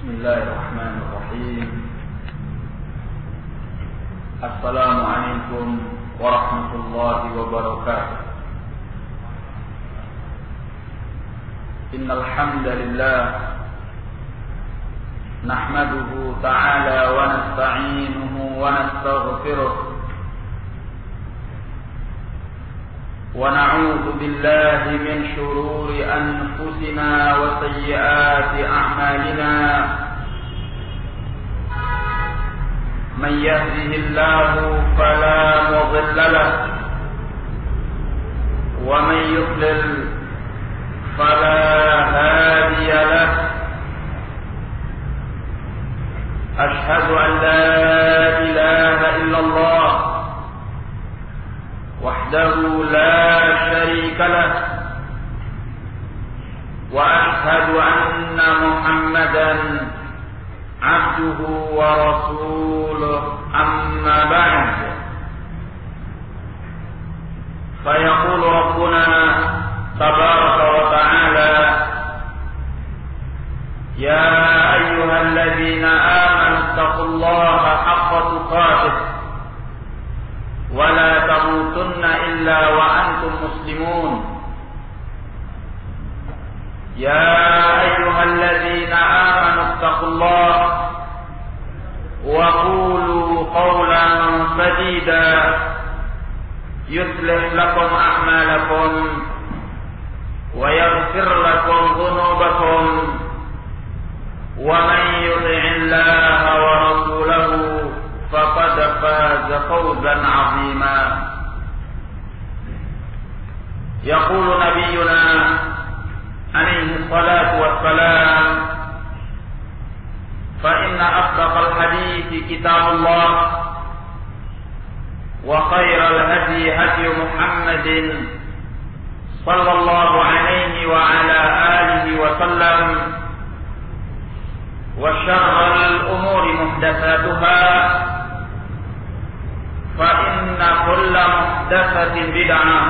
Bismillahirrahmanirrahim. Assalamualaikum warahmatullahi wabarakatuh. Innal hamdalillah nahmaduhu ta'ala wa nasta'inuhu wa nastaghfiruh wa na'udzu billahi min shururi anfusina wa sayyiati a'malina. Man yahdihillahu fala mudilla lahu wa man yudlil fala hadiya lahu. Ashhadu an la ilaha illallah wahdahu la syarika lah wa ashhadu anna Muhammadan abduhu wa rasuluh, amma ba'd. Fayaqulu rabbuna tabaraka wa ta'ala, ya ayyuhalladzina amanu taqullaha haqqa tuqatih wa la tamutunna illa wa antum muslimun. Ya ayyuhalladzina amanu taqullaha wa qulu qawlan sadida yuslih lakum a'malakum wa yaghfir lakum dhunubakum wa man yuti'illaha wa rasulahu faqad faza fawzan 'azima. Yaqulu nabiyyuna alaihi salatu wassalam, fa inna asdaqal hadithi kitabullah wa khairal hadi hadi Muhammadin sallallahu alaihi wa ala alihi wa sallam, wa syarral umuri muhdatsatuha, fa inna kulla muhdatsatin bid'ah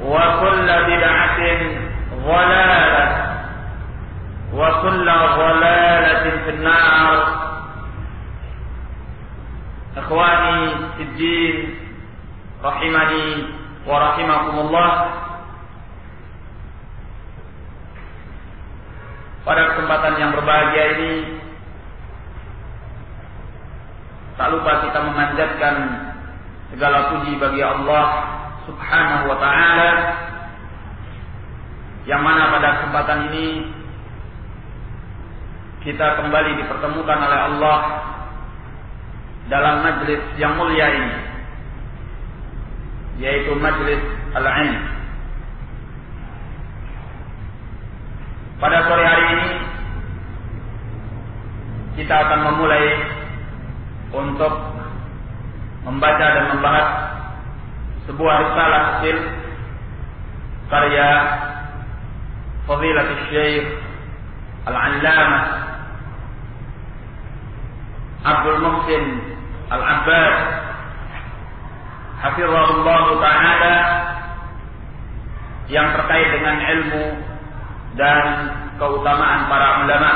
wa kulla bid'atin dhalalah wa kulla dhalalatin finnar. Ikhwani fid din rahimani wa rahimakumullah. Pada kesempatan yang berbahagia ini, tak lupa kita memanjatkan segala puji bagi Allah Subhanahu wa ta'ala, yang mana pada kesempatan ini kita kembali dipertemukan oleh Allah dalam majlis yang mulia ini, yaitu majlis al-ilm. Pada sore hari ini kita akan memulai untuk membaca dan membahas sebuah risalah kecil karya Fadilatul Syekh Al-Allamah Abdul Muhsin Al-Abbad hafizahullah ta'ala, yang terkait dengan ilmu dan keutamaan para ulama.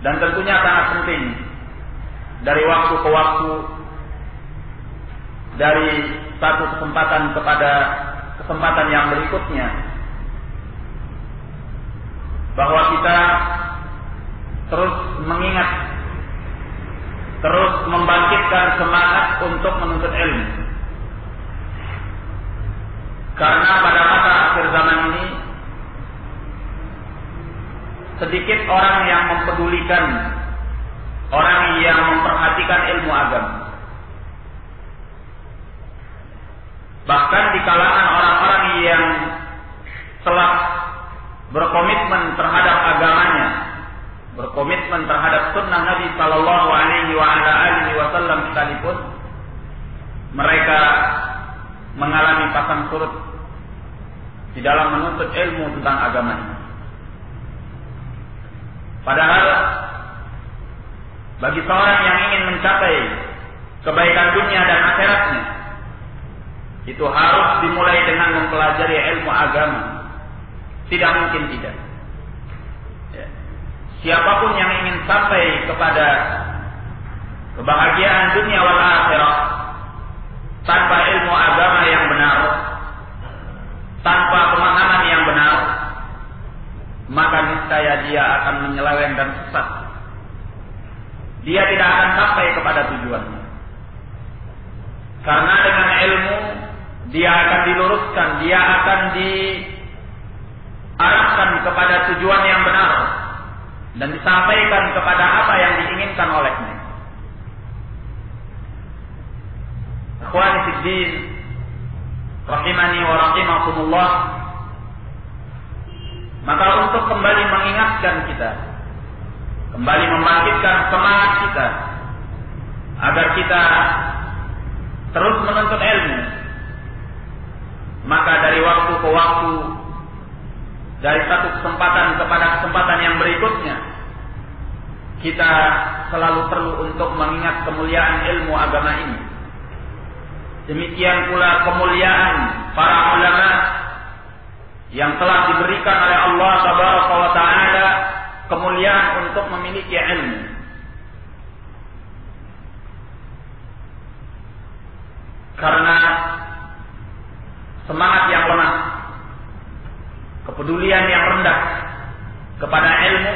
Dan tentunya sangat penting dari waktu ke waktu, dari satu kesempatan kepada kesempatan yang berikutnya, bahwa kita terus mengingat, terus membangkitkan semangat untuk menuntut ilmu. Karena pada masa akhir zaman ini sedikit orang yang mempedulikan, orang yang memperhatikan ilmu agama. Bahkan di kalangan orang-orang yang telah berkomitmen terhadap agamanya, berkomitmen terhadap sunnah Nabi Sallallahu Alaihi Wasallam sekalipun, mereka mengalami pasang surut di dalam menuntut ilmu tentang agamanya. Padahal bagi seorang yang ingin mencapai kebaikan dunia dan akhiratnya, itu harus dimulai dengan mempelajari ilmu agama. Tidak mungkin tidak. Ya. Siapapun yang ingin sampai kepada kebahagiaan dunia wal akhirah tanpa ilmu agama yang benar, tanpa pemahaman yang benar, maka niscaya dia akan menyeleweng dan sesat. Dia tidak akan sampai kepada tujuannya. Karena dengan ilmu dia akan diluruskan, dia akan diarahkan kepada tujuan yang benar dan disampaikan kepada apa yang diinginkan olehnya. Ikhwani fid din, rahimani wa rahimakumullah. Maka untuk kembali mengingatkan kita, kembali membangkitkan semangat kita agar kita terus menuntut ilmu, maka dari waktu ke waktu, dari satu kesempatan kepada kesempatan yang berikutnya, kita selalu perlu untuk mengingat kemuliaan ilmu agama ini. Demikian pula kemuliaan para ulama yang telah diberikan oleh Allah Subhanahu wa taala kemuliaan untuk memiliki ilmu. Karena semangat yang lemah, kepedulian yang rendah kepada ilmu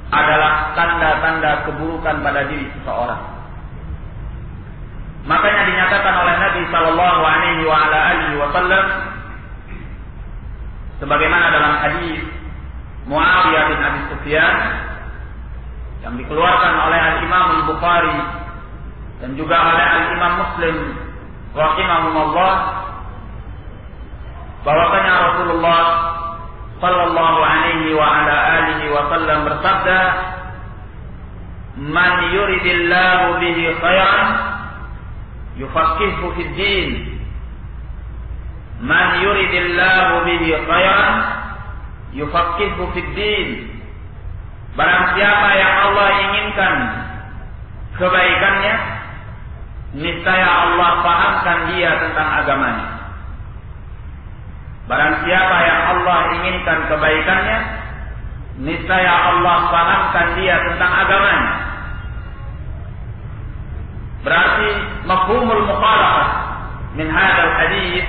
adalah tanda-tanda keburukan pada diri seseorang. Makanya dinyatakan oleh Nabi sallallahu alaihi wasallam sebagaimana dalam hadis Muawiyah bin Abi Sufyan yang dikeluarkan oleh Al-Imam Al-Bukhari dan juga oleh Al-Imam Muslim rahimahumullah, bahwasanya Rasulullah sallallahu alaihi wasallam bersabda, "Man yuridillahu bihi khairan yufaqqihhu fid din." Man yuridillahu bihi khairan yufaqqihhu fid din. Barang siapa yang Allah inginkan kebaikannya, niscaya Allah pahamkan dia tentang agamanya. Barang siapa yang Allah inginkan kebaikannya, niscaya Allah pahamkan dia tentang agamanya. Berarti mafhumul mukhalafah min hadzal hadis,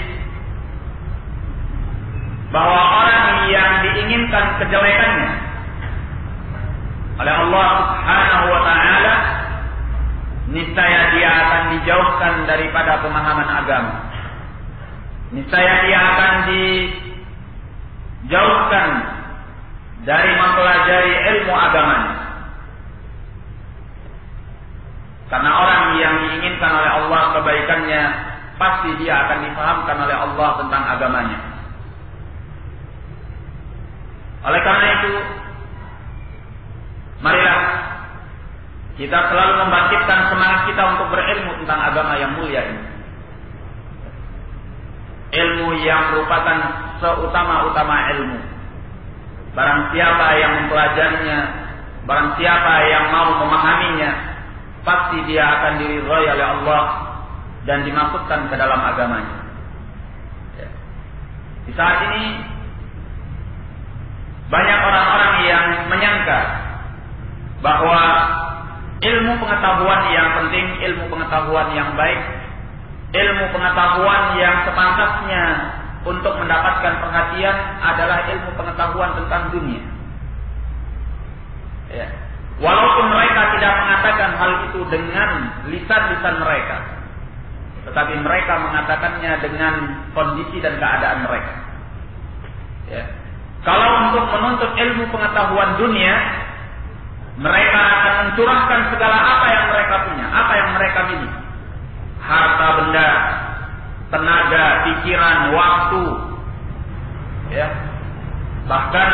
bahwa orang yang diinginkan kejelekannya oleh Allah Subhanahu wa taala, niscaya dia akan dijauhkan daripada pemahaman agama. Niscaya dia akan dijauhkan dari mempelajari ilmu agamanya. Karena orang yang diinginkan oleh Allah kebaikannya, pasti dia akan dipahamkan oleh Allah tentang agamanya. Oleh karena itu, marilah kita selalu membangkitkan semangat kita untuk berilmu tentang agama yang mulia ini. Ilmu yang merupakan seutama-utama ilmu. Barang siapa yang mempelajarinya, barang siapa yang mau memahaminya, pasti dia akan diridhai oleh Allah dan dimasukkan ke dalam agamanya. Di saat ini banyak orang-orang yang menyangka bahwa ilmu pengetahuan yang penting, ilmu pengetahuan yang baik, ilmu pengetahuan yang sepantasnya untuk mendapatkan perhatian adalah ilmu pengetahuan tentang dunia. Ya. Walaupun mereka tidak mengatakan hal itu dengan lisan-lisan mereka, tetapi mereka mengatakannya dengan kondisi dan keadaan mereka. Ya. Kalau untuk menuntut ilmu pengetahuan dunia, mereka akan mencurahkan segala apa yang mereka punya, apa yang mereka miliki. Harta benda, tenaga, pikiran, waktu. Ya. Bahkan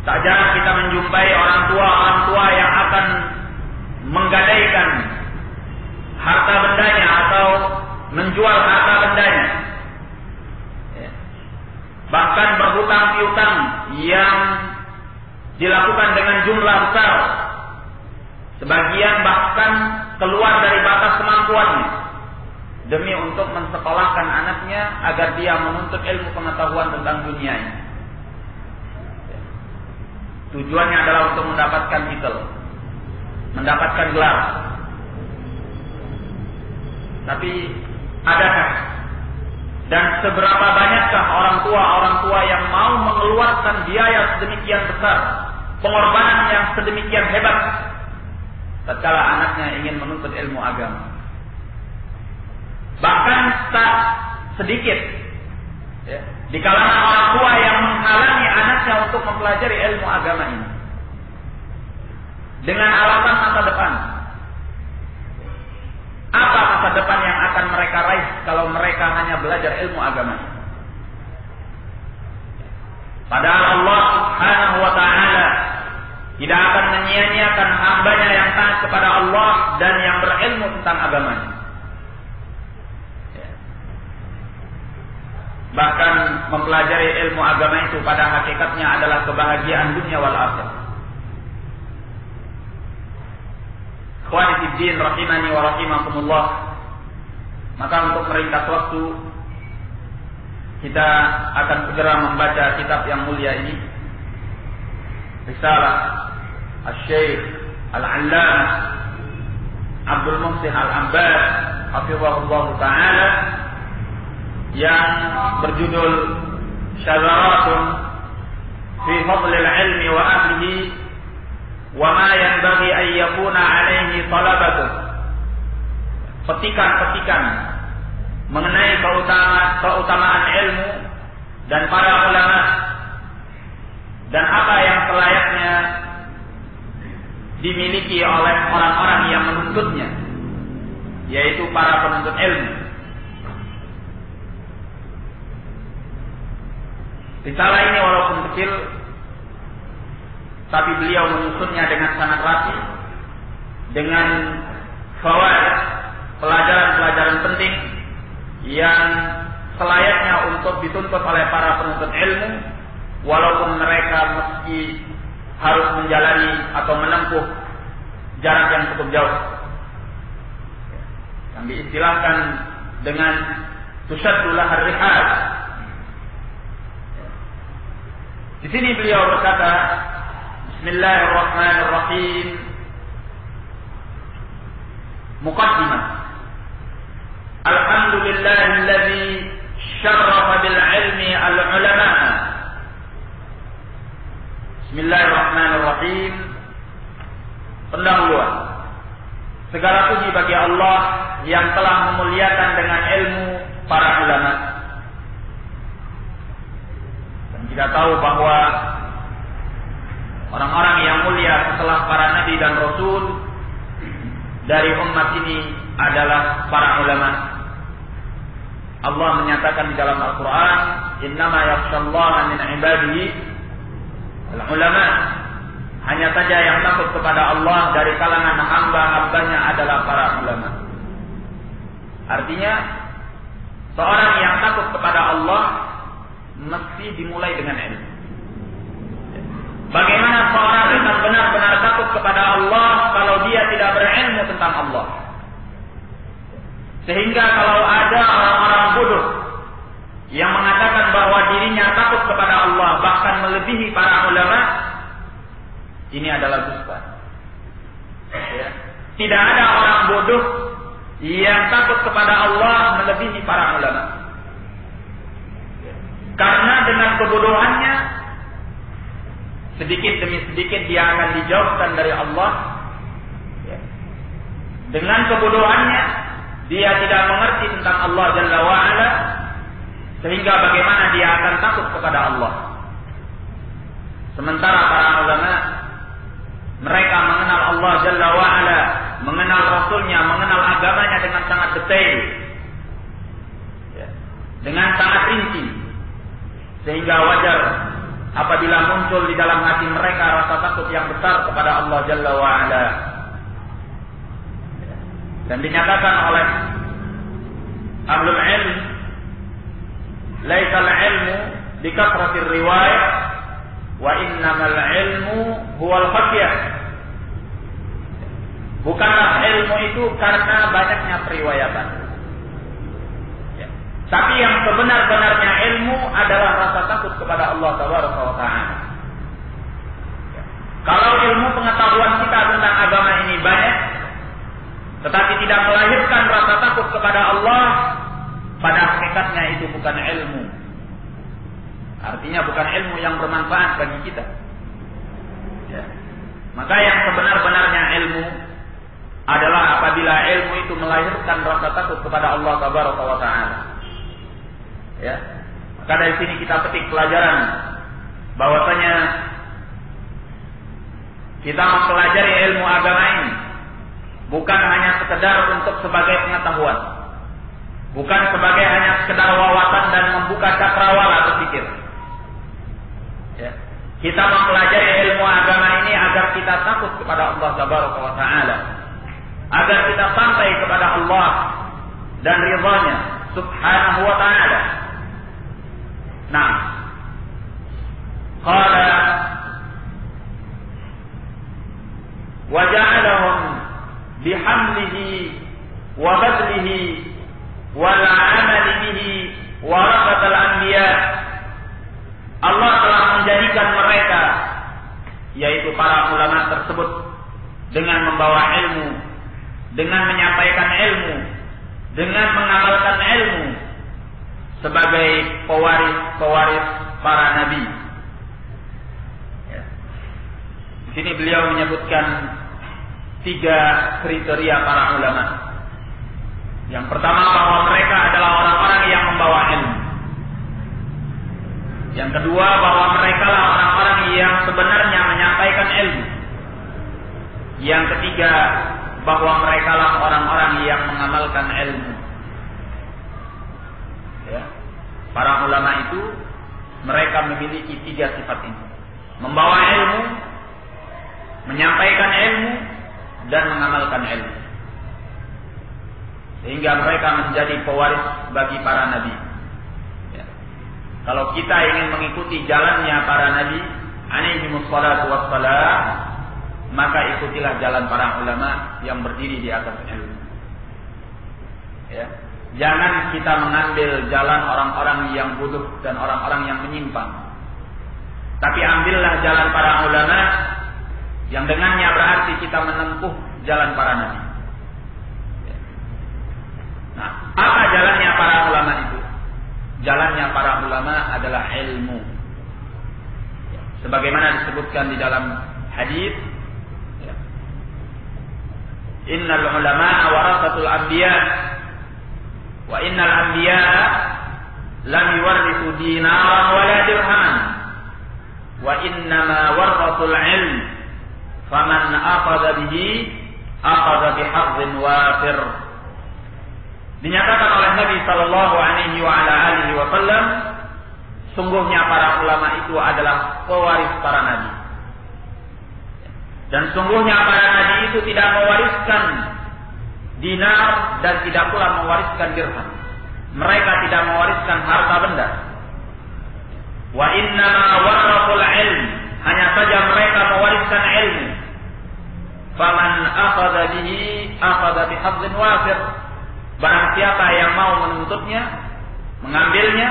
tak jarang kita menjumpai orang tua yang akan menggadaikan harta bendanya atau menjual harta bendanya. Bahkan berhutang piutang yang dilakukan dengan jumlah besar. Sebagian bahkan keluar dari batas kemampuannya. demi untuk mensekolahkan anaknya agar dia menuntut ilmu pengetahuan tentang dunia ini. Tujuannya adalah untuk mendapatkan titel, mendapatkan gelar. Tapi adakah dan seberapa banyakkah orang tua yang mau mengeluarkan biaya sedemikian besar, pengorbanan yang sedemikian hebat tatkala anaknya ingin menuntut ilmu agama? Bahkan tak sedikit di kalangan orang tua yang menghalangi anaknya untuk mempelajari ilmu agama ini dengan alasan masa depan. Apa masa depan yang akan mereka raih kalau mereka hanya belajar ilmu agama ini? Padahal Allah Subhanahu wa ta'ala tidak akan menyia-nyiakan hambanya yang taat kepada Allah dan yang berilmu tentang agamanya. Bahkan mempelajari ilmu agama itu pada hakikatnya adalah kebahagiaan dunia wal akhirah. Ikhwani fid din rahimani wa rahimakumullah. Maka untuk meringkas waktu, kita akan segera membaca kitab yang mulia ini, Risalah Asy-Syaikh Al-'Allamah Abdul Muhsin Al-Abbad hafizahullah ta'ala, yang berjudul Syazaratun fi Fadlil Ilmi wa Ahlihi wa ma yanbaghi an yakuna 'alaihi talabatun. Petikan-petikan mengenai keutamaan ilmu dan para ulama, dan apa yang selayaknya dimiliki oleh orang-orang yang menuntutnya, yaitu para penuntut ilmu. Risalah ini walaupun kecil, tapi beliau menyusunnya dengan sangat rapi, dengan fawaid, pelajaran-pelajaran penting yang selayaknya untuk dituntut oleh para penuntut ilmu, walaupun mereka meski harus menjalani atau menempuh jarak yang cukup jauh, yang diistilahkan dengan tushaddu lahar rihal. Di sini beliau berkata, Bismillahirrahmanirrahim. Muqaddimah. Alhamdulillahilladzi syarrafa bil ilmi al-ulama. Bismillahirrahmanirrahim. Pendahuluan. Segala puji bagi Allah yang telah memuliakan dengan ilmu para ulama. Kita tahu bahwa orang-orang yang mulia setelah para nabi dan rasul dari umat ini adalah para ulama. Allah menyatakan di dalam Al-Quran, Innama yakhshallaha min ibadihi al-ulama. Hanya saja yang takut kepada Allah dari kalangan hamba-hambanya adalah para ulama. Artinya, seorang yang takut kepada Allah mesti dimulai dengan ilmu. Bagaimana seorang akan benar-benar takut kepada Allah kalau dia tidak berilmu tentang Allah? Sehingga kalau ada orang-orang bodoh yang mengatakan bahwa dirinya takut kepada Allah, bahkan melebihi para ulama, ini adalah dusta. Tidak ada orang bodoh yang takut kepada Allah melebihi para ulama. Karena dengan kebodohannya, sedikit demi sedikit dia akan dijauhkan dari Allah. Dengan kebodohannya, dia tidak mengerti tentang Allah Jalla wa'ala, sehingga bagaimana dia akan takut kepada Allah. Sementara para ulama, mereka mengenal Allah Jalla wa'ala, mengenal Rasulnya, mengenal agamanya dengan sangat detail, dengan sangat rinci, sehingga wajar apabila muncul di dalam hati mereka rasa takut yang besar kepada Allah Jalla wa'ala. Dan dinyatakan oleh ahlul ilm, laisal ilmu bikasratir riwayah, wa innamal ilmu huwal khasyah. Bukanlah ilmu itu karena banyaknya periwayatan, Tapi yang sebenar-benarnya ilmu adalah rasa takut kepada Allah Tabaraka wa Ta'ala. Kalau ilmu pengetahuan kita tentang agama ini banyak, tetapi tidak melahirkan rasa takut kepada Allah, pada hakikatnya itu bukan ilmu. Artinya bukan ilmu yang bermanfaat bagi kita. Ya. Maka yang sebenar-benarnya ilmu adalah apabila ilmu itu melahirkan rasa takut kepada Allah Tabaraka wa Ta'ala. Ya. Maka dari sini kita petik pelajaran bahwasanya kita mempelajari ilmu agama ini bukan hanya sekedar untuk sebagai pengetahuan, bukan sebagai hanya sekedar wawasan dan membuka cakrawala berpikir. Ya. Kita mempelajari ilmu agama ini agar kita takut kepada Allah Tabaraka wa Ta'ala, agar kita sampai kepada Allah dan ridha-Nya Subhanahu wa Ta'ala. Nah, qala wa ja'alahum bihamlihi wa badlihi wal 'amali bihi warasatal anbiya. Allah telah menjadikan mereka, yaitu para ulama tersebut, dengan membawa ilmu, dengan menyampaikan ilmu, dengan mengamalkan ilmu, sebagai pewaris para nabi. Ya. Di sini beliau menyebutkan 3 kriteria para ulama. Yang pertama, bahwa mereka adalah orang-orang yang membawa ilmu. Yang kedua, bahwa mereka lah orang-orang yang sebenarnya menyampaikan ilmu. Yang ketiga, bahwa mereka lah orang-orang yang mengamalkan ilmu. Ya. Para ulama itu mereka memiliki 3 sifat ini: membawa ilmu, menyampaikan ilmu, dan mengamalkan ilmu. Sehingga mereka menjadi pewaris bagi para nabi. Ya. Kalau kita ingin mengikuti jalannya para nabi alaihimus salatu wassalam, maka ikutilah jalan para ulama yang berdiri di atas ilmu. Ya. Jangan kita mengambil jalan orang-orang yang bodoh dan orang-orang yang menyimpang. Tapi ambillah jalan para ulama yang dengannya berarti kita menempuh jalan para nabi. Nah, apa jalannya para ulama itu? Jalannya para ulama adalah ilmu. Sebagaimana disebutkan di dalam hadis, innal ulama'a warasatul anbiya wa innal anbiya lam yuwarrithu dinaran wala dirhaman wa innama warathul ilm faman akhadha bihi akhadha bihazzin wafir. Dinyatakan oleh Nabi sallallahu alaihi wa ala alihi wasallam, sungguhnya para ulama itu adalah pewaris para nabi. Dan sungguhnya para nabi itu tidak mewariskan dinar dan tidak pula mewariskan dirham. Mereka tidak mewariskan harta benda. Wa innama warathul ilm, hanya saja mereka mewariskan ilmu. Faman akhadha bihi akhadha bihazzin wafir. Barang siapa yang mau menuntutnya, mengambilnya,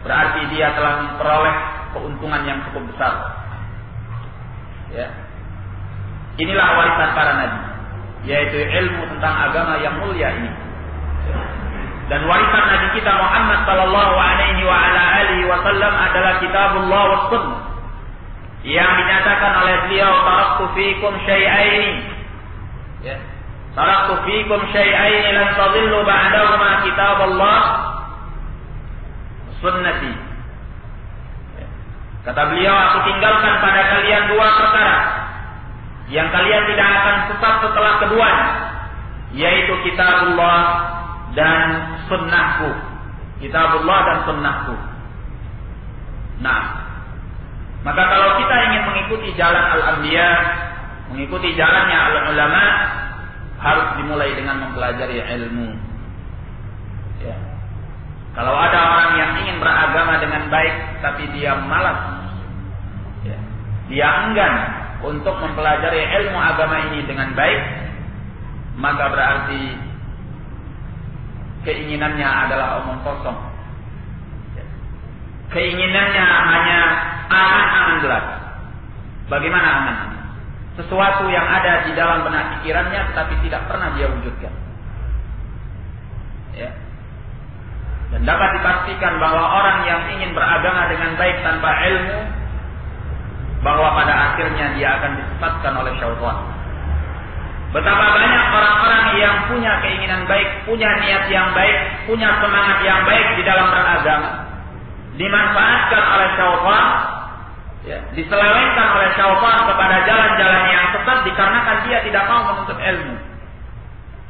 berarti dia telah memperoleh keuntungan yang cukup besar. Ya. Inilah warisan para nabi, yaitu ilmu tentang agama yang mulia ini. Dan warisan Nabi kita Muhammad sallallahu alaihi wa ala alihi wasallam adalah kitabullah was sunnah, yang dinyatakan oleh beliau, taraktu fiikum syai'aini. Ya. Taraktu fiikum syai'aini lan tadillu ba'dahuma kitabullah sunnati. Ya. Kata beliau, aku tinggalkan pada kalian 2 perkara yang kalian tidak akan sesat setelah keduanya, yaitu kitabullah dan sunnahku. Kitabullah dan sunnahku. Nah, maka kalau kita ingin mengikuti jalan al-anbiya, mengikuti jalannya al-ulama, harus dimulai dengan mempelajari ilmu. Ya. Kalau ada orang yang ingin beragama dengan baik, tapi dia malas, ya, dia enggan untuk mempelajari ilmu agama ini dengan baik, maka berarti keinginannya adalah omong kosong. Keinginannya hanya angan-angan belaka. Bagaimana angan-angan? Sesuatu yang ada di dalam benak pikirannya tetapi tidak pernah dia wujudkan. Ya. Dan dapat dipastikan bahwa orang yang ingin beragama dengan baik tanpa ilmu, bahwa pada akhirnya dia akan disesatkan oleh syaitan. Betapa banyak orang-orang yang punya keinginan baik, punya niat yang baik, punya semangat yang baik di dalam beragama, dimanfaatkan oleh syaitan, ya, diselewengkan oleh syaitan kepada jalan-jalan yang sesat dikarenakan dia tidak mau menuntut ilmu,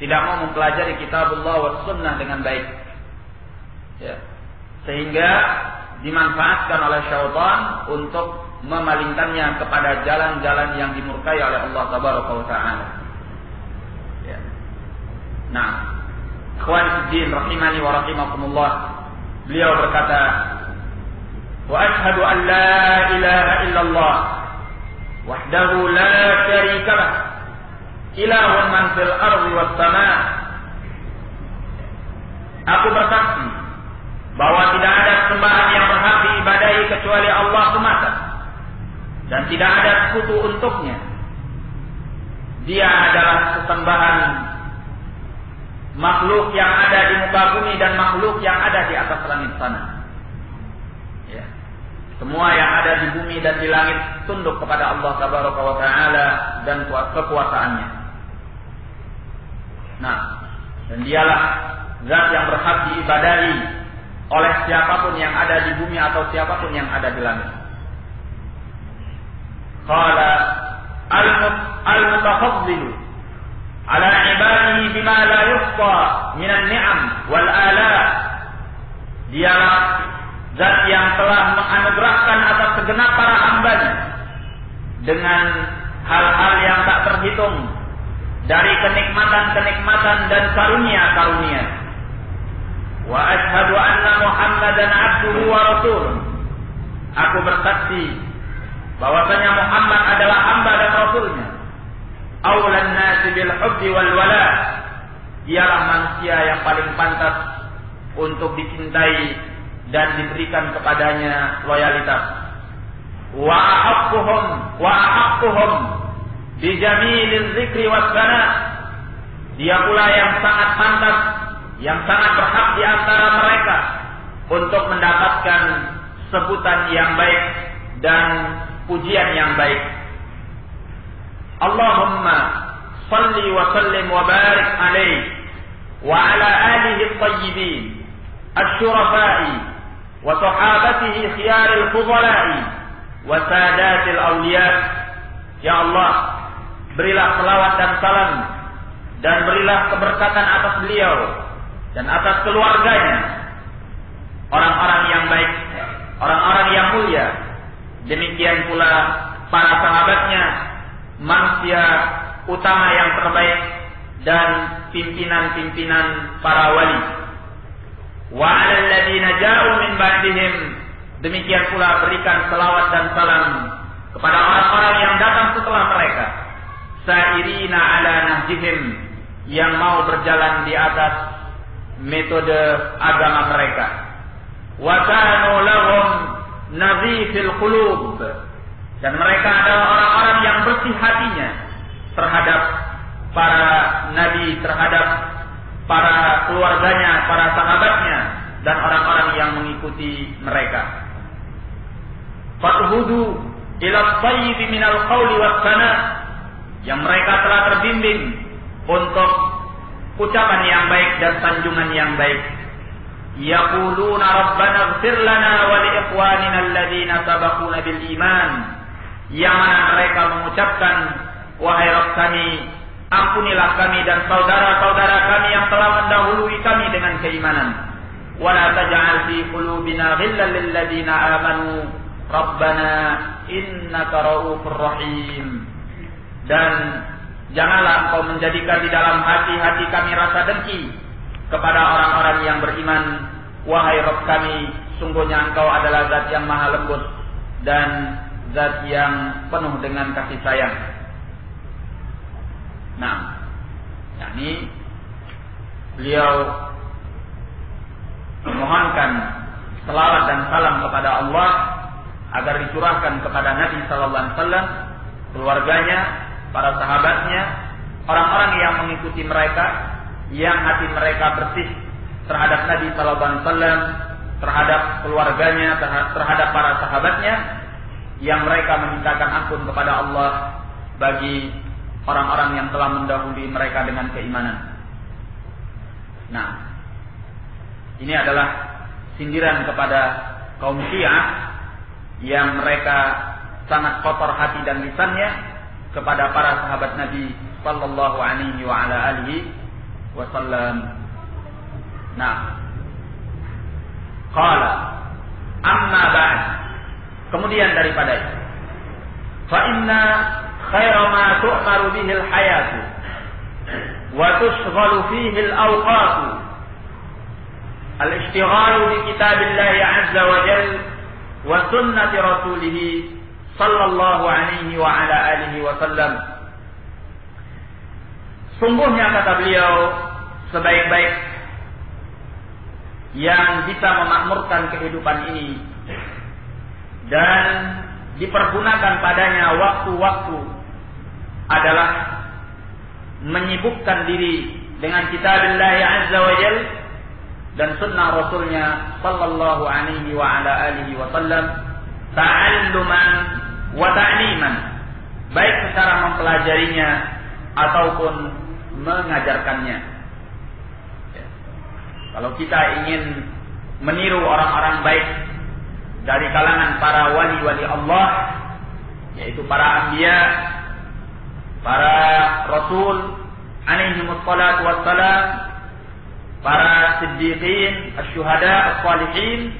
tidak mau mempelajari kitabullah wa sunnah dengan baik, ya, sehingga dimanfaatkan oleh syaitan untuk memalingkannya kepada jalan-jalan yang dimurkai oleh Allah Tabaraka wa Ta'ala. Ya. Nah, ikhwan fiddin rahimani wa rahimakumullah, beliau berkata, wa ashhadu an la ilaha illallah wahdahu la syarika lah ilahun man fil ardi was sama'. Aku bersaksi bahwa tidak ada sembahan yang berhak diibadahi kecuali Allah semata, dan tidak ada sekutu untuknya. Dia adalah sesembahan makhluk yang ada di muka bumi dan makhluk yang ada di atas langit sana. Ya. Semua yang ada di bumi dan di langit tunduk kepada Allah Tabaraka wa Ta'ala dan kekuasaannya. Nah, dan dialah zat yang berhak diibadahi oleh siapapun yang ada di bumi atau siapapun yang ada di langit. Qala al-mutafaddilu ala ibadihi bima la yuhsa minan ni'am wal ala. Dialah zat yang telah menganugerahkan atas segenap para hambanya dengan hal-hal yang tak terhitung dari kenikmatan-kenikmatan dan karunia-karunia. Wa ashhadu anna Muhammadan abduhu wa rasuluh. Aku bersaksi bahwasanya Muhammad adalah hamba dan rasulnya. Aulan nasi bil hubbi wal wala. Dialah manusia yang paling pantas untuk dicintai dan diberikan kepadanya loyalitas. Wa ahaqquhum bi jamilil zikri was sana. Dia pula yang sangat pantas, yang sangat berhak di antara mereka untuk mendapatkan sebutan yang baik dan pujian yang baik. Allahumma salli wa sallim wa barik alaihi wa ala alihi at-tayyibin asy-syurafa'i wa sahabatihi khiyaril fudala'i wa sadatil awliya. Ya Allah, berilah selawat dan salam dan berilah keberkatan atas beliau dan atas keluarganya, orang-orang yang baik, orang-orang yang mulia. Demikian pula para sahabatnya, manusia utama yang terbaik dan pimpinan-pimpinan para wali. Wa 'alal ladzina ja'u min ba'dihim. Demikian pula berikan selawat dan salam kepada orang-orang yang datang setelah mereka. Sa'irina 'ala nahjihim, yang mau berjalan di atas metode agama mereka. Wa kanu lahum nazifil qulub, dan mereka adalah orang-orang yang bersih hatinya terhadap para nabi, terhadap para keluarganya, para sahabatnya, dan orang-orang yang mengikuti mereka. Fathudu ila at-tayyib minal qawli was sana, yang mereka telah terbimbing untuk ucapan yang baik dan sanjungan yang baik. Yaquluna rabbana ighfir lana wa li ikhwanina alladhina sabaquna bil iman, yang mana mereka mengucapkan, wahai Rabb kami, ampunilah kami dan saudara-saudara kami yang telah mendahului kami dengan keimanan. Wa la taj'al fi qulubina ghillan lil ladzina amanu rabbana innaka ra'ufur rahim. Dan janganlah engkau menjadikan di dalam hati-hati kami rasa dengki kepada orang-orang yang beriman. Wahai Rabb kami, sungguhnya engkau adalah zat yang maha lembut dan zat yang penuh dengan kasih sayang. Nah, yakni beliau memohonkan selawat dan salam kepada Allah agar dicurahkan kepada Nabi sallallahu alaihi wasallam, keluarganya, para sahabatnya, orang-orang yang mengikuti mereka, yang hati mereka bersih terhadap Nabi sallallahu alaihi wasallam, terhadap keluarganya, terhadap para sahabatnya, yang mereka memintakan ampun kepada Allah bagi orang-orang yang telah mendahului mereka dengan keimanan. Nah, ini adalah sindiran kepada kaum Syiah yang mereka sangat kotor hati dan lisannya kepada para sahabat Nabi sallallahu alaihi wa ala alihi wasallam. Nah, qala amma ba'd, kemudian daripada itu, fa inna khaira ma tu'maru bihi al-hayatu wa tushghalu fihi al-awqatu al-ishtighalu bi kitabillahi azza wa jalla wa sunnati rasulih sallallahu alaihi wa ala alihi wasallam. Sungguhnya, kata beliau, sebaik-baik yang bisa memakmurkan kehidupan ini dan dipergunakan padanya waktu-waktu adalah menyibukkan diri dengan kitabillah azza wa jal dan sunnah rasulnya sallallahu alaihi wa ala alihi wasallam, ta'alluman wa ta'liman, baik secara mempelajarinya ataupun mengajarkannya. Ya. Kalau kita ingin meniru orang-orang baik dari kalangan para wali-wali Allah, yaitu para anbiya, para rasul alaihi wassalatu wassalam, para siddiqin, asyuhada, as-salihin,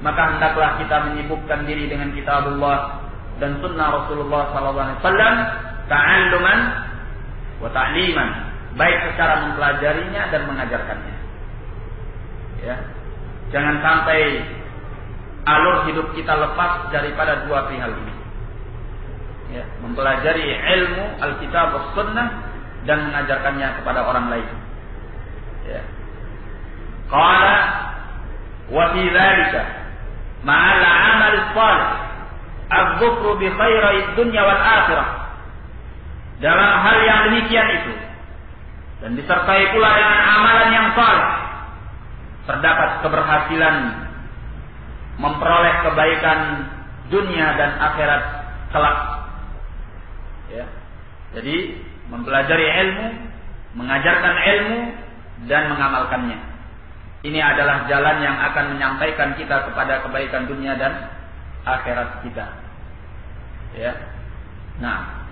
maka hendaklah kita menyibukkan diri dengan kitabullah dan sunnah Rasulullah sallallahu alaihi wasallam, ta'alluman wa ta'liman, baik secara mempelajarinya dan mengajarkannya. Ya. Jangan sampai alur hidup kita lepas daripada dua perihal ini. Ya, mempelajari ilmu Alkitab was sunnah dan mengajarkannya kepada orang lain. Ya. Qala wa fi dzalika ma'al 'amal shalih adz-dzukru bi khairid dunya wal akhirah. Dalam hal yang demikian itu dan disertai pula dengan amalan yang saleh, terdapat keberhasilan memperoleh kebaikan dunia dan akhirat kelak. Ya. Jadi mempelajari ilmu, mengajarkan ilmu dan mengamalkannya. Ini adalah jalan yang akan menyampaikan kita kepada kebaikan dunia dan akhirat kita. Ya. Nah,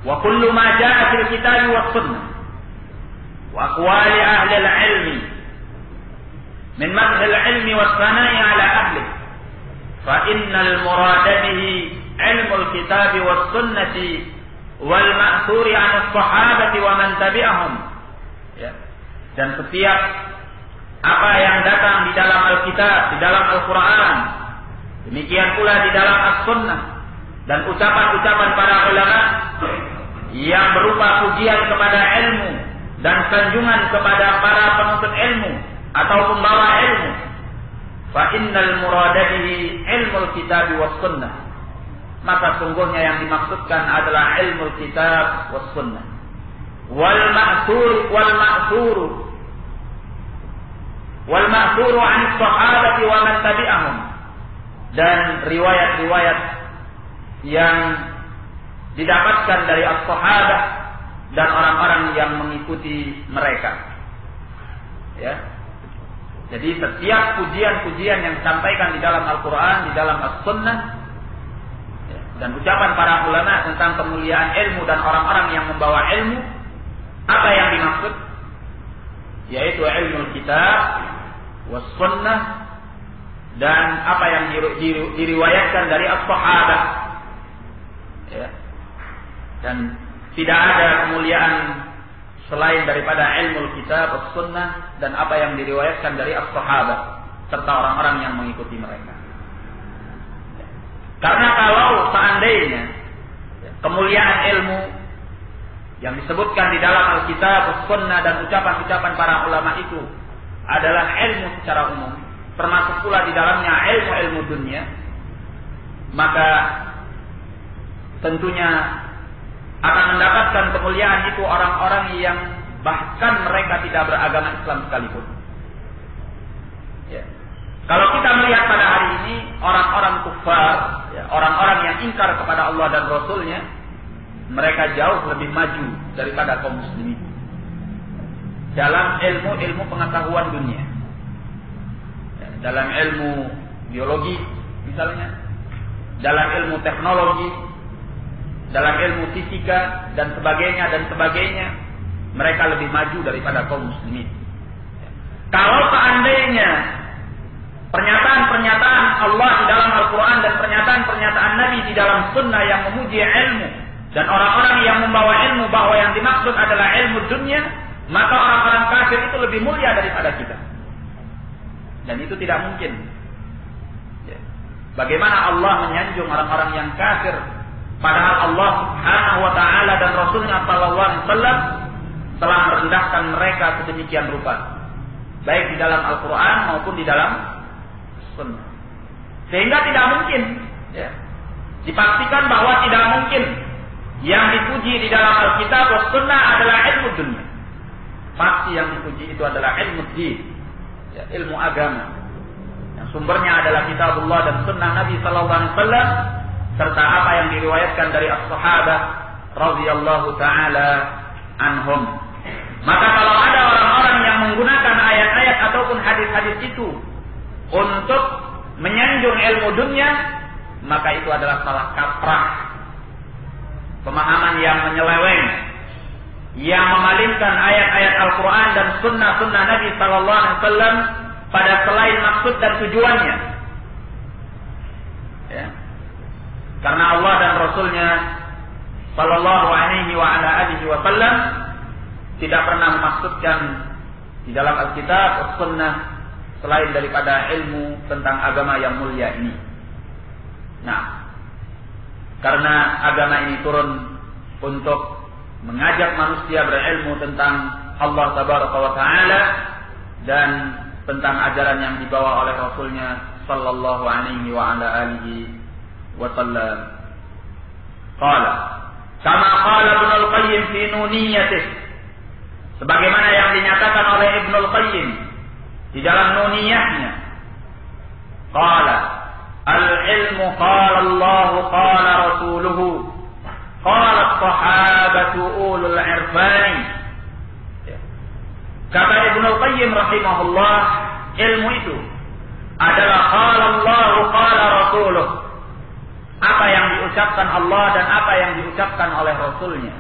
wa kullu ma jaa fil kitab was sunnah wa aqwali ahli al-ilmi min madh al-ilmi was sana'i ala ahli fa innal murada bihi ilmu al-kitab was sunnati wal ma'thuri 'an as-sahabati wa man tabi'ahum. Ya. Dan setiap apa yang datang di dalam Alkitab, di dalam Al-Quran, demikian pula di dalam As-Sunnah, dan ucapan-ucapan para ulama yang berupa pujian kepada ilmu dan sanjungan kepada para penuntut ilmu atau pembawa ilmu, fa innal murada bihi ilmul kitab was sunnah, maka sungguhnya yang dimaksudkan adalah ilmu kitab was sunnah wal ma'thuru 'an sahabati wa man tabi'ahum, dan riwayat-riwayat yang didapatkan dari as-sahabah dan orang-orang yang mengikuti mereka. Ya. Jadi setiap pujian-pujian yang disampaikan di dalam Al-Quran, di dalam As-Sunnah, ya, dan ucapan para ulama tentang kemuliaan ilmu dan orang-orang yang membawa ilmu, apa yang dimaksud? Yaitu ilmu kitab was sunnah dan apa yang diriwayatkan dari as-sahabah. Ya. Dan tidak ada kemuliaan selain daripada ilmu kitab was sunnah dan apa yang diriwayatkan dari as-sahabah serta orang-orang yang mengikuti mereka. Ya. Karena kalau seandainya kemuliaan ilmu yang disebutkan di dalam Alkitab was sunnah dan ucapan-ucapan para ulama itu adalah ilmu secara umum, termasuk pula di dalamnya ilmu-ilmu dunia, maka tentunya akan mendapatkan kemuliaan itu orang-orang yang bahkan mereka tidak beragama Islam sekalipun. Ya. Kalau kita melihat pada hari ini orang-orang kufar, ya, orang-orang yang ingkar kepada Allah dan Rasulnya, mereka jauh lebih maju daripada kaum muslimin dalam ilmu-ilmu pengetahuan dunia, ya, dalam ilmu biologi misalnya, dalam ilmu teknologi, dalam ilmu fisika dan sebagainya, mereka lebih maju daripada kaum muslimin. Kalau seandainya pernyataan-pernyataan Allah di dalam Al-Quran dan pernyataan-pernyataan Nabi di dalam sunnah yang memuji ilmu, dan orang-orang yang membawa ilmu bahwa yang dimaksud adalah ilmu dunia, maka orang-orang kafir itu lebih mulia daripada kita. Dan itu tidak mungkin. Bagaimana Allah menyanjung orang-orang yang kafir, padahal Allah Subhanahu wa taala dan Rasulnya sallallahu alaihi wasallam telah merendahkan mereka sedemikian rupa, baik di dalam Al-Quran maupun di dalam Sunnah. Sehingga tidak mungkin, ya, dipastikan bahwa tidak mungkin yang dipuji di dalam Alkitab dan Sunnah adalah ilmu dunia. Pasti yang dipuji itu adalah ilmu din, ya, ilmu agama, yang sumbernya adalah Kitabullah dan Sunnah Nabi Sallallahu Alaihi Wasallam, serta apa yang diriwayatkan dari as-sahabah radhiyallahu taala anhum. Maka kalau ada orang-orang yang menggunakan ayat-ayat ataupun hadis-hadis itu untuk menyanjung ilmu dunia, maka itu adalah salah kaprah, pemahaman yang menyeleweng, yang memalingkan ayat-ayat Al-Quran dan sunnah-sunnah Nabi Sallallahu Alaihi Wasallam pada selain maksud dan tujuannya. Ya. Karena Allah dan Rasulnya Sallallahu Alaihi Wasallam tidak pernah memaksudkan di dalam Alkitab dan Sunnah selain daripada ilmu tentang agama yang mulia ini. Nah, karena agama ini turun untuk mengajak manusia berilmu tentang Allah Tabaraka wa Ta'ala dan tentang ajaran yang dibawa oleh Rasulnya Sallallahu Alaihi Wasallam. Qala, kama qala Ibnu Al-Qayyim fi Nuniyatih, sebagaimana yang dinyatakan oleh Ibnu Al-Qayyim di dalam Nuniyahnya. Qala, al-ilmu qala Allah qala rasuluhu qala as-sahabatu ulul irfani. Kata Ibnu Al-Qayyim rahimahullah, ilmu itu adalah qala Allah qala rasuluhu, apa yang diucapkan Allah dan apa yang diucapkan oleh Rasulnya.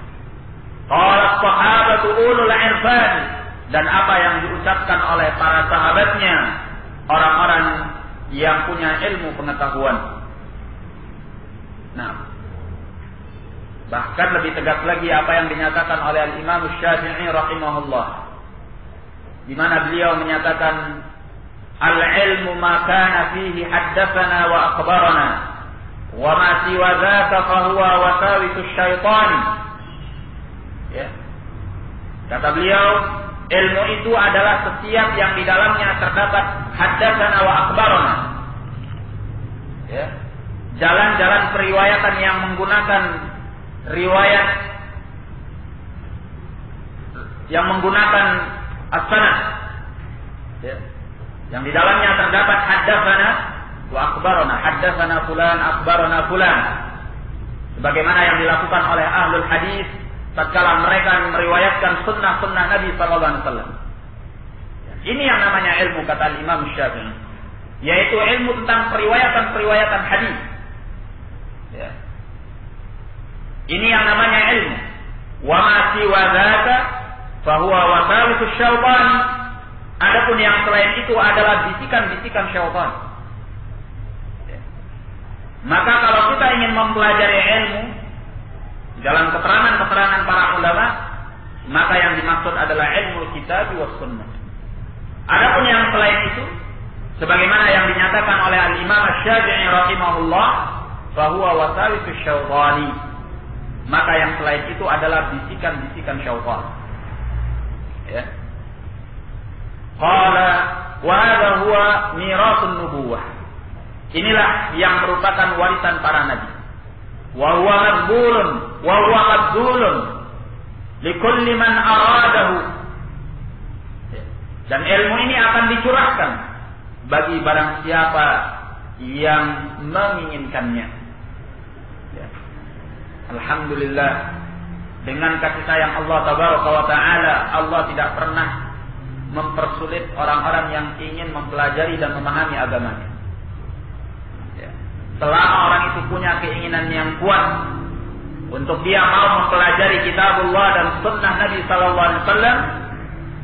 Qala as-sahabatu ulul irfani, dan apa yang diucapkan oleh para sahabatnya, orang-orang yang punya ilmu pengetahuan. Nah, bahkan lebih tegas lagi apa yang dinyatakan oleh Al-Imam Syafi'i rahimahullah, di mana beliau menyatakan al-ilmu ma kana fihi haddatsana wa akhbarana wa ma siwa dzaka fa huwa wasawisu syaitan. Ya. Kata beliau, ilmu itu adalah setiap yang di dalamnya terdapat haddatsana wa akhbarana. Ya. Jalan-jalan periwayatan yang menggunakan riwayat, yang menggunakan as-sanad. Ya. Yang di dalamnya terdapat haddatsana wa akhbarana, haddatsana fulan, akhbarana fulan. Sebagaimana yang dilakukan oleh ahlul hadis tatkala mereka meriwayatkan sunnah-sunnah Nabi sallallahu alaihi wasallam. Ini yang namanya ilmu, kata Imam Syafi'i, yaitu ilmu tentang periwayatan hadis. Ya. Ini yang namanya ilmu. Wa ma siwa dzaka fa huwa wasawisu syaitan. Adapun yang selain itu adalah bisikan-bisikan syaitan. Ya. Maka kalau kita ingin mempelajari ilmu dalam keterangan-keterangan para ulama, maka yang dimaksud adalah ilmu kitab wa sunnah. Adapun yang selain itu, sebagaimana yang dinyatakan oleh Al-Imam Syafi'i rahimahullah, fahuwa wasawisu syaitani, maka yang selain itu adalah bisikan-bisikan syaitan. Ya. Qala wa hadha huwa mirasun nubuwah. Inilah yang merupakan warisan para nabi. Wa huwa maqbulun wa huwa maqbulun likulli man aradahu. Dan ilmu ini akan dicurahkan bagi barang siapa yang menginginkannya. Ya. Alhamdulillah, dengan kasih sayang Allah Tabaraka wa Ta'ala, Allah tidak pernah mempersulit orang-orang yang ingin mempelajari dan memahami agamanya. Ya. Selama orang itu punya keinginan yang kuat untuk dia mau mempelajari kitabullah dan sunnah Nabi sallallahu alaihi wasallam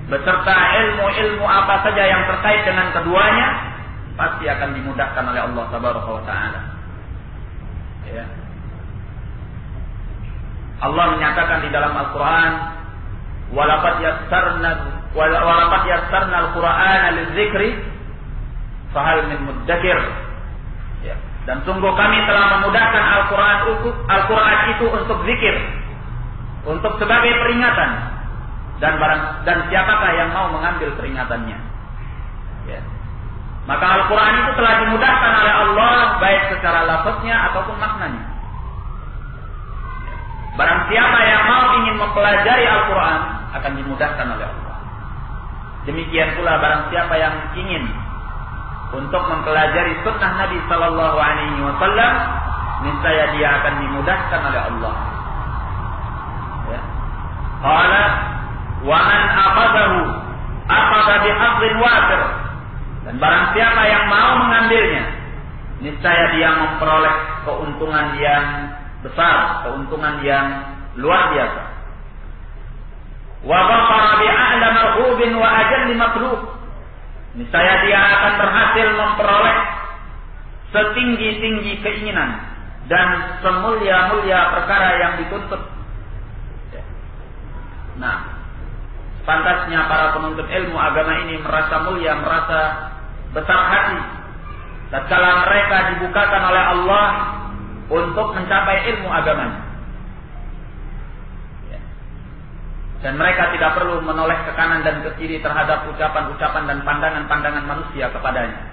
beserta ilmu-ilmu apa saja yang terkait dengan keduanya, pasti akan dimudahkan oleh Allah Tabaraka wa Ta'ala. Ya. Allah menyatakan di dalam Al-Quran, walaqad yassarna al-Qur'ana lidzikri fahal min muddakir. Ya. Dan sungguh kami telah memudahkan Al-Quran itu untuk zikir, untuk sebagai peringatan, dan siapakah yang mau mengambil peringatannya. Ya. Maka Al-Quran itu telah dimudahkan oleh Allah baik secara lafaznya ataupun maknanya. Barang siapa yang mau ingin mempelajari Al-Quran akan dimudahkan oleh Allah. Demikian pula barang siapa yang ingin untuk mempelajari sunnah Nabi Sallallahu Alaihi Wasallam, niscaya dia akan dimudahkan oleh Allah. Ya. Qala wa man akhadahu akhadha bihadzin wafir. Dan barang siapa yang mau mengambilnya, niscaya dia memperoleh keuntungan yang besar, keuntungan yang luar biasa. Wa dhafara bi a'la marhubin wa ajalli matlub. Niscaya dia akan berhasil memperoleh setinggi-tinggi keinginan dan semulia-mulia perkara yang dituntut. Nah, pantasnya para penuntut ilmu agama ini merasa mulia, merasa besar hati tatkala mereka dibukakan oleh Allah untuk mencapai ilmu agamanya. Ya. Dan mereka tidak perlu menoleh ke kanan dan ke kiri terhadap ucapan-ucapan dan pandangan-pandangan manusia kepadanya,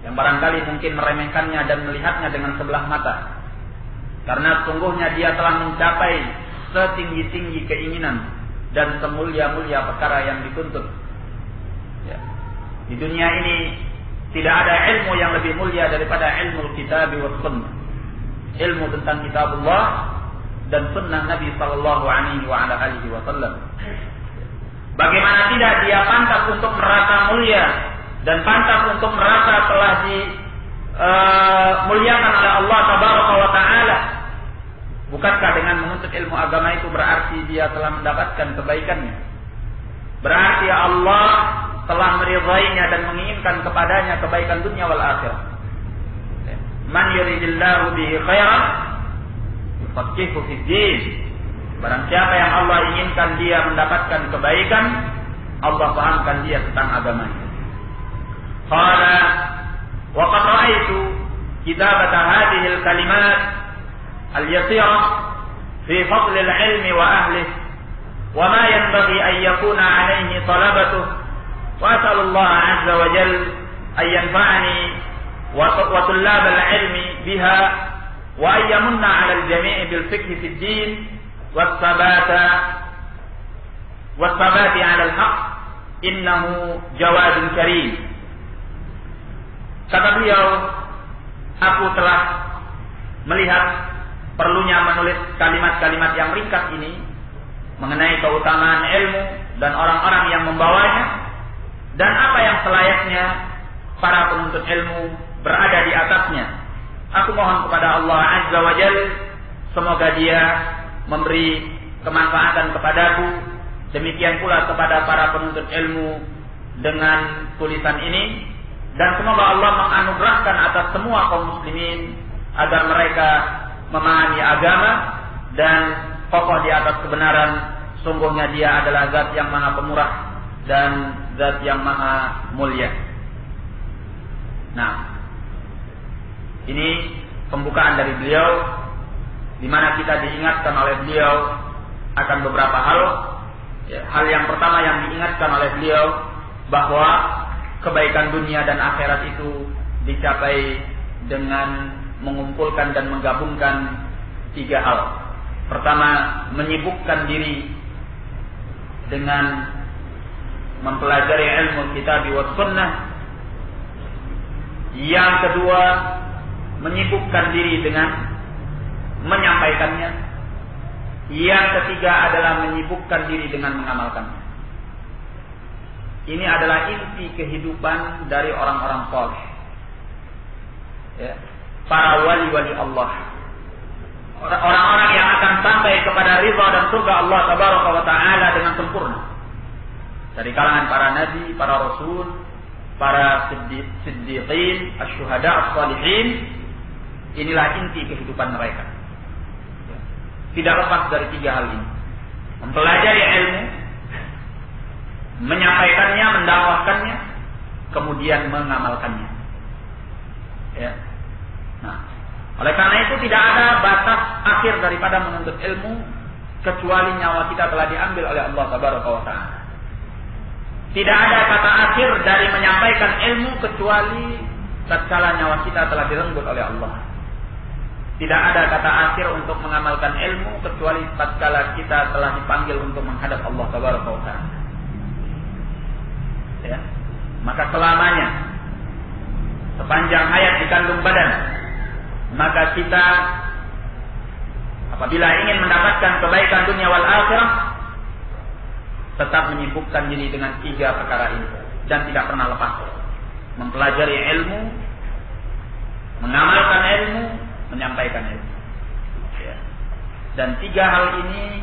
yang barangkali mungkin meremehkannya dan melihatnya dengan sebelah mata, karena sungguhnya dia telah mencapai setinggi-tinggi keinginan dan semulia-mulia perkara yang dituntut. Ya. Di dunia ini tidak ada ilmu yang lebih mulia daripada ilmu kitab wa sunnah. Ilmu tentang kitabullah dan sunnah Nabi sallallahu alaihi wasallam. Bagaimana tidak dia pantas untuk merasa mulia dan pantas untuk merasa telah dimuliakan oleh Allah Tabaraka wa Ta'ala. Bukankah dengan menuntut ilmu agama itu berarti dia telah mendapatkan kebaikannya? Berarti Allah telah meridainya dan menginginkan kepadanya kebaikan dunia wal akhirah. Man yuridillahu bihi khairan yufaqihuhu fid din. Barang siapa yang Allah inginkan dia mendapatkan kebaikan, Allah pahamkan dia tentang agamanya. Qala wa qad ra'aytu kitabata hadhihi al-kalimat al-yasirah fi fadl al-ilmi wa ahlihi wa ma yanbaghi an yakuna alayhi talabatuhu. وأسأل الله عز وجل أن ينفعني وطلاب العلم بها وأن يمن على الجميع بالفقه في الدين والثبات على الحق إنه جواد كريم. Kata beliau, aku telah melihat perlunya menulis kalimat-kalimat yang ringkas ini mengenai keutamaan ilmu dan orang-orang yang membawanya, dan apa yang selayaknya para penuntut ilmu berada di atasnya. Aku mohon kepada Allah Azza wa Jalla, semoga Dia memberi kemanfaatan kepadaku, demikian pula kepada para penuntut ilmu dengan tulisan ini, dan semoga Allah menganugerahkan atas semua kaum muslimin agar mereka memahami agama dan kokoh di atas kebenaran. Sungguhnya Dia adalah Zat yang Maha Pemurah dan Zat yang Maha Mulia. Nah, ini pembukaan dari beliau, di mana kita diingatkan oleh beliau akan beberapa hal. Ya, hal yang pertama yang diingatkan oleh beliau bahwa kebaikan dunia dan akhirat itu dicapai dengan mengumpulkan dan menggabungkan 3 hal. Pertama, menyibukkan diri dengan mempelajari ilmu kitab wa sunnah. Yang kedua, menyibukkan diri dengan menyampaikannya. Yang ketiga adalah menyibukkan diri dengan mengamalkannya. Ini adalah inti kehidupan dari orang-orang saleh. Ya. Para wali-wali Allah. Orang-orang yang akan sampai kepada ridha dan surga Allah tabaraka wa taala dengan sempurna. Dari kalangan para nabi, para rasul, para siddiqin, asy-syuhada, as-salihin, inilah inti kehidupan mereka. Tidak lepas dari 3 hal ini. Mempelajari ilmu, menyampaikannya, mendakwahkannya, kemudian mengamalkannya. Ya. Nah, oleh karena itu tidak ada batas akhir daripada menuntut ilmu kecuali nyawa kita telah diambil oleh Allah tabaraka wa taala. Tidak ada kata akhir dari menyampaikan ilmu kecuali tatkala nyawa kita telah direnggut oleh Allah. Tidak ada kata akhir untuk mengamalkan ilmu kecuali tatkala kita telah dipanggil untuk menghadap Allah tabaraka wa taala. Ya. Maka selamanya sepanjang hayat di kandung badan, maka kita apabila ingin mendapatkan kebaikan dunia wal akhirah, tetap menyibukkan diri dengan 3 perkara ini dan tidak pernah lepas. Mempelajari ilmu, mengamalkan ilmu, menyampaikan ilmu. Ya. Dan 3 hal ini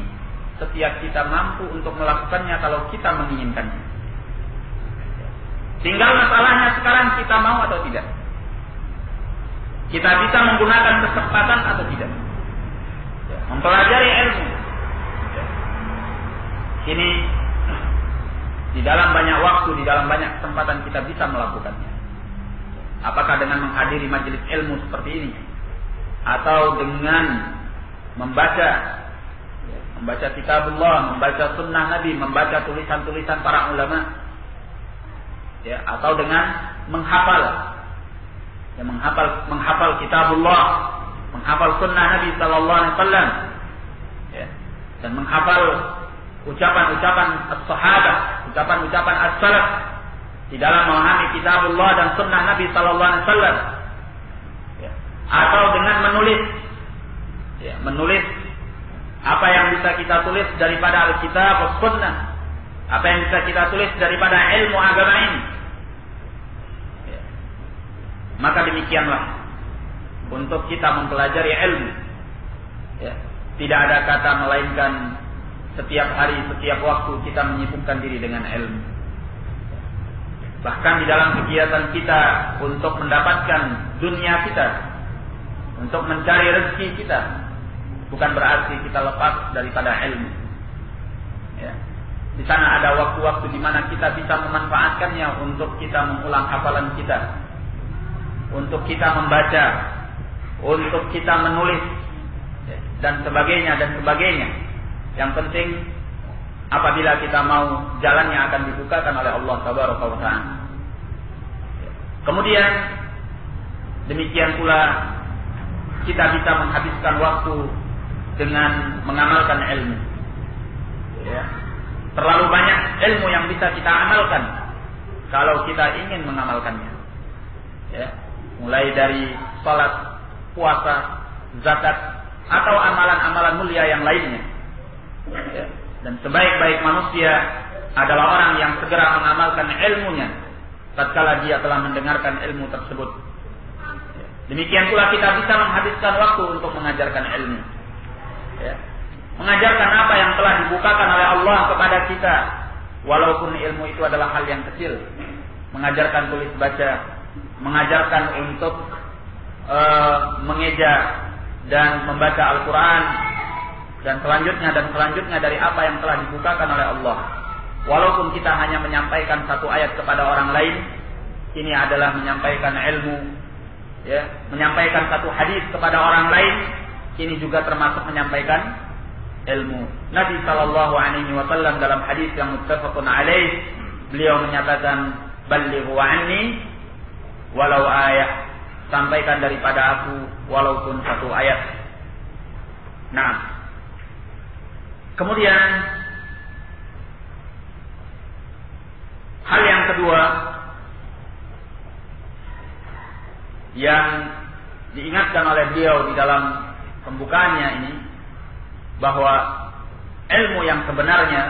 setiap kita mampu untuk melakukannya kalau kita menginginkannya. Tinggal masalahnya sekarang kita mau atau tidak. Kita bisa menggunakan kesempatan atau tidak. Ya. Mempelajari ilmu. Ya. Ini di dalam banyak waktu, di dalam banyak kesempatan kita bisa melakukannya. Apakah dengan menghadiri majelis ilmu seperti ini, atau dengan membaca kitabullah, membaca sunnah Nabi, membaca tulisan-tulisan para ulama, ya, atau dengan menghafal kitabullah, menghafal sunnah Nabi sallallahu alaihi wasallam, ya, dan menghafal ucapan-ucapan as-sahabah, ucapan-ucapan as-salaf di dalam memahami kitabullah dan sunnah Nabi sallallahu alaihi wasallam, ya, atau dengan menulis apa yang bisa kita tulis daripada Alkitab dan Sunnah, apa yang bisa kita tulis daripada ilmu agama ini. Ya. Maka demikianlah untuk kita mempelajari ilmu. Ya. Tidak ada kata melainkan setiap hari, setiap waktu kita menyibukkan diri dengan ilmu. Bahkan di dalam kegiatan kita untuk mendapatkan dunia kita, untuk mencari rezeki kita, bukan berarti kita lepas daripada ilmu. Ya. Di sana ada waktu-waktu di mana kita bisa memanfaatkannya untuk kita mengulang hafalan kita, untuk kita membaca, untuk kita menulis, ya, dan sebagainya dan sebagainya. Yang penting apabila kita mau, jalannya akan dibukakan oleh Allah tabaraka wa taala. Kemudian demikian pula kita bisa menghabiskan waktu dengan mengamalkan ilmu. Ya. Terlalu banyak ilmu yang bisa kita amalkan kalau kita ingin mengamalkannya. Ya. Mulai dari salat, puasa, zakat, atau amalan-amalan mulia yang lainnya. Ya. Dan sebaik-baik manusia adalah orang yang segera mengamalkan ilmunya tatkala dia telah mendengarkan ilmu tersebut. Ya. Demikian pula kita bisa menghabiskan waktu untuk mengajarkan ilmu. Ya. Mengajarkan apa yang telah dibukakan oleh Allah kepada kita, walaupun ilmu itu adalah hal yang kecil. Mengajarkan tulis baca, mengajarkan untuk mengeja dan membaca Al-Quran, dan selanjutnya dari apa yang telah dibukakan oleh Allah. Walaupun kita hanya menyampaikan satu ayat kepada orang lain, ini adalah menyampaikan ilmu. Ya, menyampaikan satu hadis kepada orang lain, ini juga termasuk menyampaikan ilmu. Nabi sallallahu alaihi wasallam dalam hadis yang muttafaqun alaih beliau menyatakan ballighu anni walau ayat, sampaikan daripada aku walaupun satu ayat. Nah, kemudian hal yang kedua yang diingatkan oleh beliau di dalam pembukaannya ini, bahwa ilmu yang sebenarnya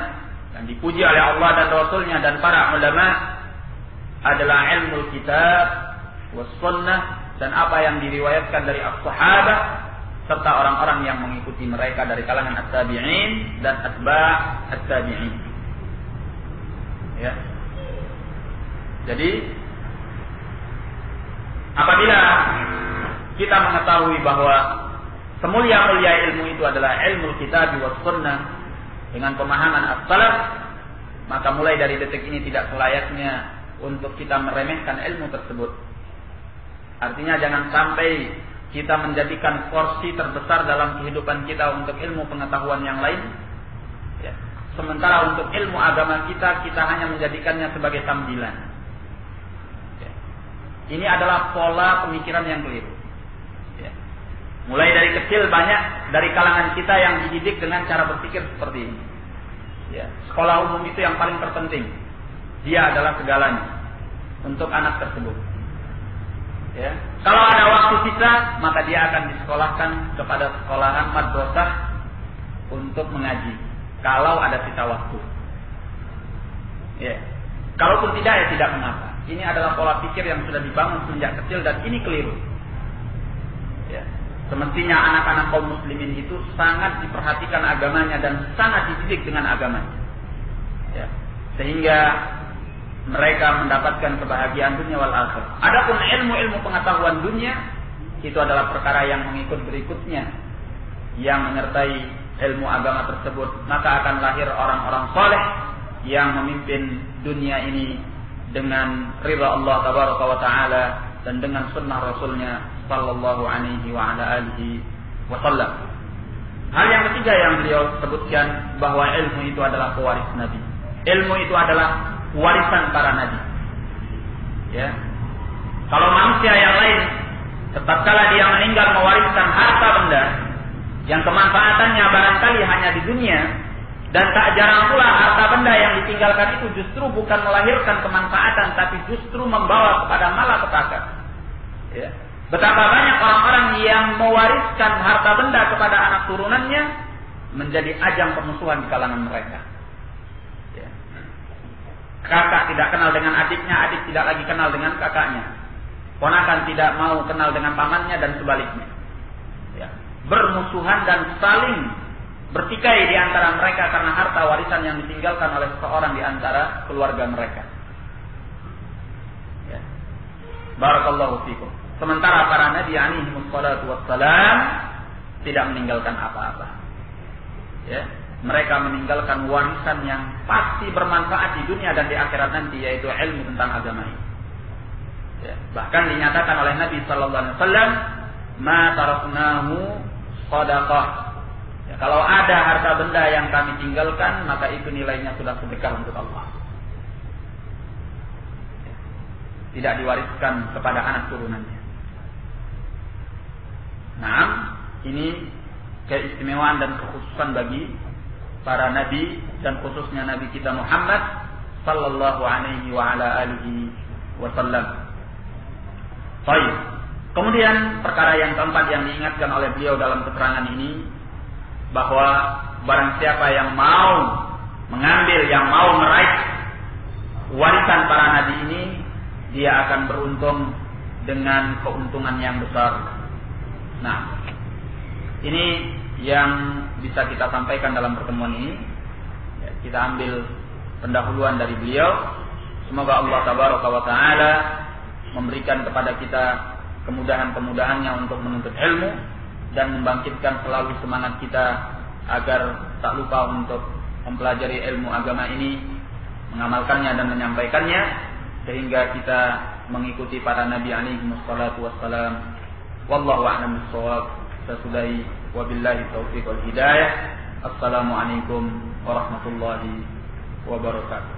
yang dipuji oleh Allah dan Rasulnya dan para ulama adalah ilmu kitab was sunnah, dan apa yang diriwayatkan dari as-sahabah serta orang-orang yang mengikuti mereka dari kalangan at-tabi'in dan atba' at-tabi'in. Ya. Jadi apabila kita mengetahui bahwa semulia-mulia ilmu itu adalah ilmu kitab was sunnah dengan pemahaman as-salaf, maka mulai dari detik ini tidak selayaknya untuk kita meremehkan ilmu tersebut. Artinya jangan sampai kita menjadikan porsi terbesar dalam kehidupan kita untuk ilmu pengetahuan yang lain, ya. Sementara untuk ilmu agama kita hanya menjadikannya sebagai sambilan, ya. Ini adalah pola pemikiran yang keliru, ya. Mulai dari kecil banyak dari kalangan kita yang dididik dengan cara berpikir seperti ini, ya. Sekolah umum itu yang paling terpenting, dia adalah segalanya untuk anak tersebut. Ya. Kalau ada waktu sisa, maka dia akan disekolahkan kepada sekolahan madrasah untuk mengaji. Kalau ada sisa waktu, ya. Kalaupun tidak, ya tidak mengapa. Ini adalah pola pikir yang sudah dibangun sejak kecil dan ini keliru. Ya. Semestinya anak-anak kaum muslimin itu sangat diperhatikan agamanya dan sangat dididik dengan agamanya, ya. Sehingga mereka mendapatkan kebahagiaan dunia wal akhirah. Adapun ilmu-ilmu pengetahuan dunia itu adalah perkara yang mengikut berikutnya yang menyertai ilmu agama tersebut, maka akan lahir orang-orang saleh yang memimpin dunia ini dengan ridha Allah tabaraka wa taala dan dengan sunnah Rasulnya sallallahu alaihi wa ala alihi wasallam. Hal yang ketiga yang beliau sebutkan, bahwa ilmu itu adalah pewaris Nabi. Ilmu itu adalah warisan para nabi. Ya. Kalau manusia yang lain tatkala dia meninggal mewariskan harta benda yang kemanfaatannya barangkali hanya di dunia, dan tak jarang pula harta benda yang ditinggalkan itu justru bukan melahirkan kemanfaatan tapi justru membawa kepada malapetaka. Ya. Betapa banyak orang-orang yang mewariskan harta benda kepada anak turunannya menjadi ajang permusuhan di kalangan mereka. Kakak tidak kenal dengan adiknya, adik tidak lagi kenal dengan kakaknya. Ponakan tidak mau kenal dengan pamannya dan sebaliknya. Ya. Bermusuhan dan saling bertikai di antara mereka karena harta warisan yang ditinggalkan oleh seseorang di antara keluarga mereka. Ya. Barakallahu fikum. Sementara para nabi alaihi wassalatu wassalam tidak meninggalkan apa-apa. Ya. Mereka meninggalkan warisan yang pasti bermanfaat di dunia dan di akhirat nanti, yaitu ilmu tentang agama ini. Ya, bahkan dinyatakan oleh Nabi sallallahu alaihi wasallam, "Ma taraknahu shadaqah." Ya, kalau ada harta benda yang kami tinggalkan, maka itu nilainya sudah sedekah untuk Allah. Ya, tidak diwariskan kepada anak turunannya. Nah, ini keistimewaan dan kekhususan bagi para nabi dan khususnya nabi kita Muhammad sallallahu alaihi wa ala alihi wasallam. Baik. Kemudian perkara yang keempat yang diingatkan oleh beliau dalam keterangan ini, bahwa barang siapa yang mau mengambil, yang mau meraih warisan para nabi ini, dia akan beruntung dengan keuntungan yang besar. Nah, ini yang bisa kita sampaikan dalam pertemuan ini. Ya, kita ambil pendahuluan dari beliau. Semoga Allah tabaraka wa taala memberikan kepada kita kemudahan-kemudahannya untuk menuntut ilmu dan membangkitkan selalu semangat kita agar tak lupa untuk mempelajari ilmu agama ini, mengamalkannya dan menyampaikannya, sehingga kita mengikuti para nabi alaihi wassalatu wassalam. Wallahu a'lam bissawab. Sesudahi wabillahi taufiq wal hidayah. Assalamualaikum warahmatullahi wabarakatuh.